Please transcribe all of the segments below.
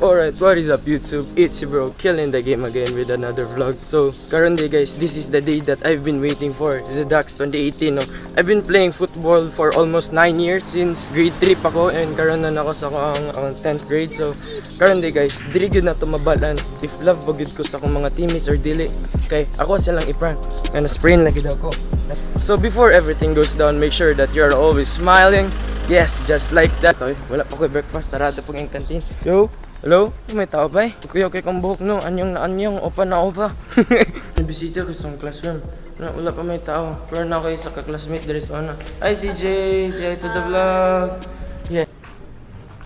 Alright, what is up YouTube? It's your bro, killing the game again with another vlog. So, currently guys, this is the day that I've been waiting for. The DAX 2018, no? I've been playing football for almost 9 years since grade 3 pa ko and karon na ako sa akong 10th grade. So, currently guys, dili gyud na tumabalan if love bagid ko sa akong mga teammates or dili. Kay ako silang i-prank. Kaya na-sprain lagi daw ko. So, before everything goes down, make sure that you are always smiling. Yes, just like that. Oy, wala pa ko breakfast, sarado pag yung canteen. Yo! Hello? May tao ba eh? Kuya, okay kang buhok no? Anyong na anyong, opa na opa. Nabisita ko sa classroom. Wala pa may tao. Pero na ako sa ka-classmate there is one. Hi CJ! Say hi to the vlog! Yeah.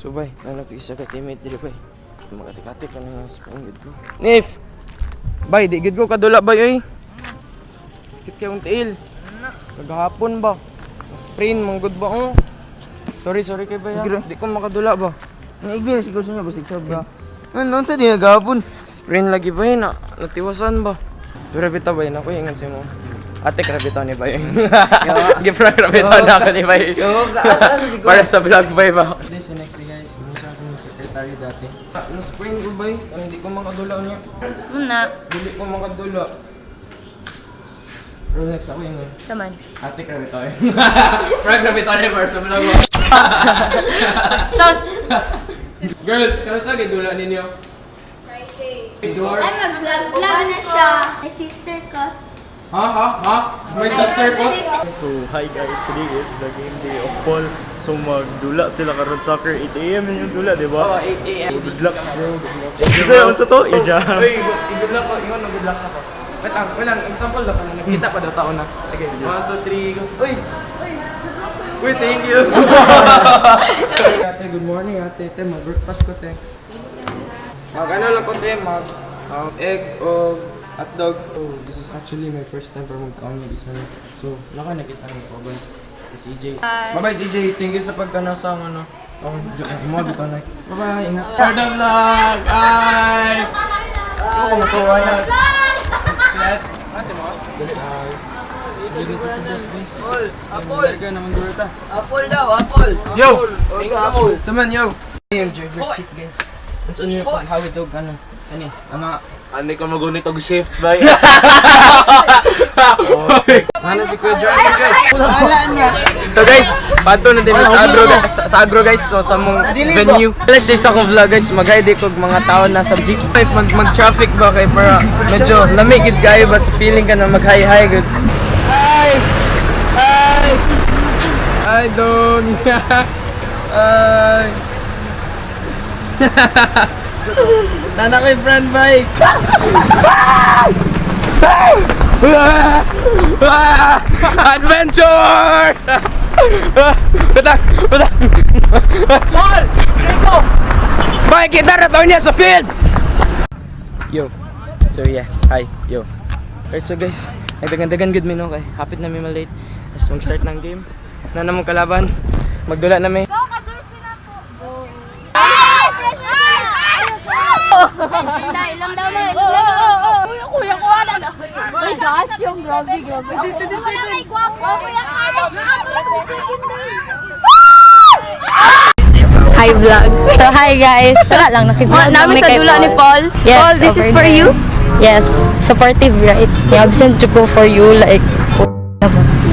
So bye, nanak isa ka teammate dili bye. Magati-kati ka na sa pangid ko. Nif! Bye, di gid ko kadula bye oy. Sakit kayong tail. Kagahapon ba? Sprain, manggod ba oh? Sorry kay baya. Di ko makadula ba? Naigil siguro siya basig sabra. Ano sa diya gapon? Sprain lagi ba yun? Natiwasan ba? Grabita ba yun ako yung ingansin mo? Ate, grabita ni ba yun? Gipra grabita na ako ni ba yun? Para sa vlog ba yun ba? This is next guys. Muna siya sa mga secretary dati. Na-sprain ko ba yun? Hindi ko makadula niya. Muna. Hindi ko makadula. Pero next ako yun eh. Saman. Ate, grabita yun. Para grabita niya para sa vlog mo. Bastos! Girls, kamusta gidula ninyo? Friday. Door? Ay, mag-vlog na siya. May sister ko. Ha? My sister ko? So, hi guys, today is the game day of Paul. So, magdula sila karon soccer, 8 AM yung dula, di ba? Oo, 8 AM. So, good luck bro, good luck. Kasi yun sa to, i-jam. Uy, good luck ko. Ingon, good luck sa ko. Wait lang, example daw. Nagkita pa daw tao na. Sige, 1, 2, 3, go. Uy, thank you. Ate, good morning ate. Te, mag-breakfast ko te. Mag-ano lang ko te, egg o hotdog. Oh, this is actually my first time para mag-kaon ng isa. So, nakita niyo po ba si CJ. Bye-bye CJ, thank you sa pagkana sa ano. Imo bitaw na. Bye-bye, ingat. For the vlog! Bye! Ako matuwa na. Silat? Si mo? Dali. Dito sa boss guys. Apple! Ka naman guro ta. Apple daw, apple. Yo! Apple. Saman yo! Yung driver seat guys. Mas ano yung paghawid o ano? Ama. Ano ka magunit og shift, bye? Sana si Kuya driver guys. Wala niya. So guys, pato na din sa agro guys. So sa mong venue. Flash days akong vlog guys. Mag-guide ko mga tao na sa jeep. Mag-traffic ba kay para medyo lamig gid kayo ba sa feeling ka na mag-hi good. I don't. Nana ko yung front bike. Adventure! Batak! Paul! Dito! Bike, kita na taon niya sa field! Yo. So yeah, hi. Yo. Alright, so guys, nagdagan-dagan good mino kay. Hapit na may malate. Tapos mag-start ng game. Na namang kalaban. Magdula na may. Ilang daw na. Kuya ko wala na. My gosh, yung grabe. Dito na sila. May gwapo. Kuya Hi vlog. So hi guys. Wala lang nakita namin sa dula ni Paul. Yes, Paul, this is for you. Yes, supportive right. I-absent ko for you like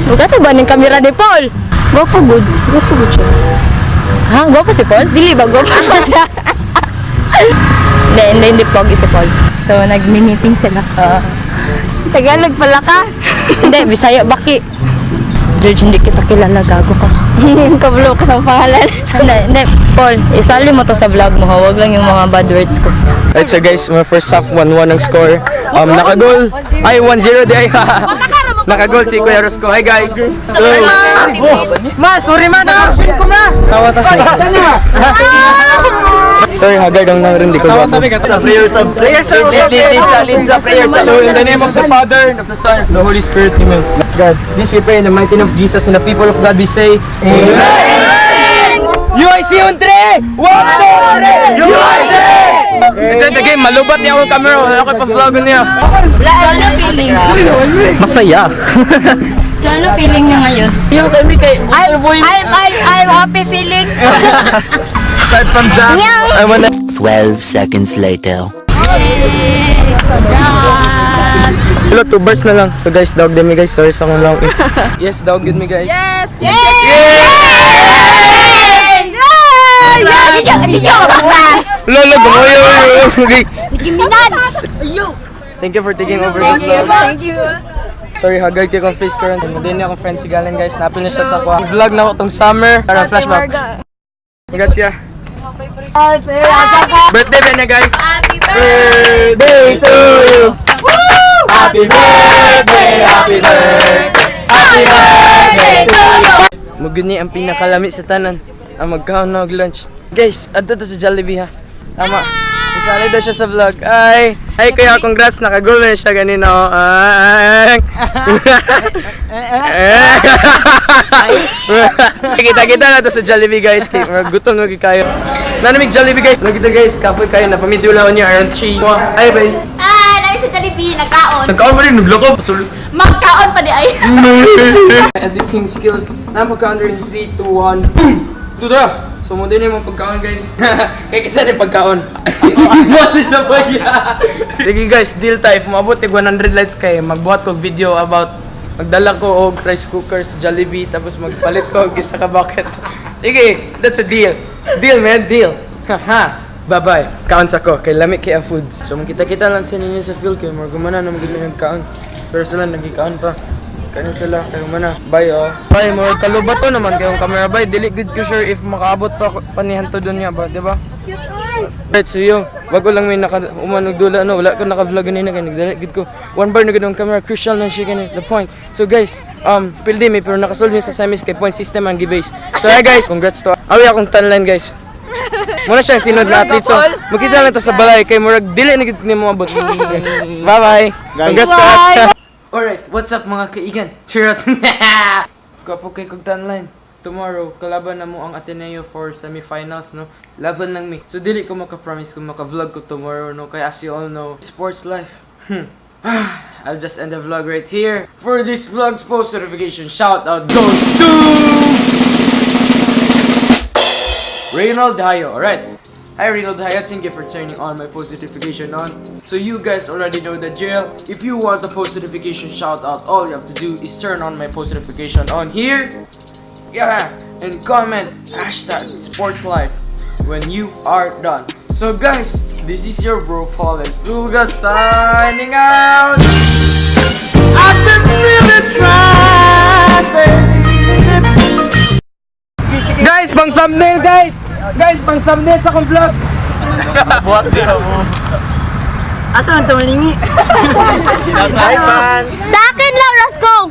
Bukata ba ng kamera ni Paul? Gwapo good siya. Ha? Gwapo si Paul? Dili ba gwapo? Hindi pogi si Paul. So, nag-meeting sila. Tagalog pala ka? Hindi, Bisaya, baki. George, hindi kita kilala, gago ka. Kablo ka sa pangalan. Hindi, Paul, isali mo to sa vlog mo, ha? Huwag lang yung mga bad words ko. Alright, so guys, my first half 1-1 ang score. Nakagol. Ay, 1-0 di ay. Nakagol si Kuya Rosco. Hi guys. Hello. Ma, sorry ma, nakasin ko ma. Tawa ta. Sorry, haggard ang nang hindi ko bato. Sa prayers of So in the name of the Father, and of the Son, and of the Holy Spirit, Amen. God, this we pray in the mighty name of Jesus, and the people of God we say, Amen! UIC on 3! 1, 2, 3! UIC! Enjoy the game, malubat niya akong camera, wala ko pa-vlog niya. So, ano feeling? Masaya. So, ano feeling niya ngayon? I'm happy feeling. Aside from that, I wanna 12 seconds later. Hello, 2 bars na lang. So guys, dog din me guys. Sorry sa akong lang. Yes, dog din me guys. Yes! Lolo, gumayo. Nicki Minaj! Thank you for taking over the Thank you, vlog. thank you. Sorry, hagard kayo kong face current. Hindi niya akong friend si Galen guys. Napin na siya sa kwa. I-vlog na ako tong summer. Para flashback. Congrats ya. Birthday ba na guys? Happy Birthday to you. Happy birthday, happy birthday, happy birthday to you. Muguni ang pinakalami sa tanan. Ang magkaon na lunch. Guys, adto to sa Jollibee ha. Tama. Isali daw siya sa vlog. Ay kuya, congrats, nakagol na siya ganino. Kita na to sa Jollibee guys. Gutom na kayo. Nanamig Jollibee guys. Nakita guys, kapoy kayo na pamidulaw niya around 3. Ay bay. Nami sa Jollibee, nagkaon. Nagkaon pa rin, nagloko. Magkaon pa di ay. Editing skills. Napagkaon rin 3, 2, 1. Boom! Tuda! So mo din yung mga pagkaon guys. Kaya kisa rin pagkaon. Buhatin na ba yan? Sige guys, deal tayo. Umabot tig 100 likes kayo. Magbuhat ko video about magdala ko og rice cooker sa Jollibee tapos magpalit ko og isa ka bucket. Sige, that's a deal. Deal man, deal. Haha. Bye-bye. Kaon sa ko. Kay lamig kay ang foods. So magkita-kita lang sa ninyo sa field kayo. Margumana na magiging kaon. Pero sila nagkikaon pa. Kaya sila, kayo mana. Bye oh. Bye, mga kalubato naman kayong camera. Bye, dili good ko sure if makaabot pa panihanto doon niya ba, di ba? Right, so yung, bago lang may umanugdula, no, wala ko naka-vlog ganina, ganyan, good ko. 1 bar na ganun camera, crucial na siya ganyan, the point. So guys, pildi me, pero nakasolve niya sa semis kay point system ang giveaways. So yeah guys, congrats to. Awi akong tanline guys. Muna siyang tinod na athlete, so makita lang ta sa balay, kay murag dili na gid ni mo abot. Bye-bye. Congrats to us. Alright, what's up mga kaigan? Cheer out! Kapo kay kog tanline. Tomorrow, kalaban na mo ang Ateneo for semifinals, no? Level lang me. So, dili ko maka-promise kung maka-vlog ko tomorrow, no? Kaya as you all know, sports life. I'll just end the vlog right here. For this vlog's post notification, shout out goes to Reynald Hayo, alright? Hi Reynald Hayo, thank you for turning on my post notification on. So you guys already know the drill. If you want the post notification shout out, all you have to do is turn on my post notification on here. Yeah, and comment #sportslife when you are done. So guys, this is your bro Paul and Suga signing out. I've been really trying, baby. Guys, pang thumbnail guys. Guys, pang thumbnail sa akong vlog. Buhat din ako. Asa ang tumalingi? Sa akin lang, Roscoe!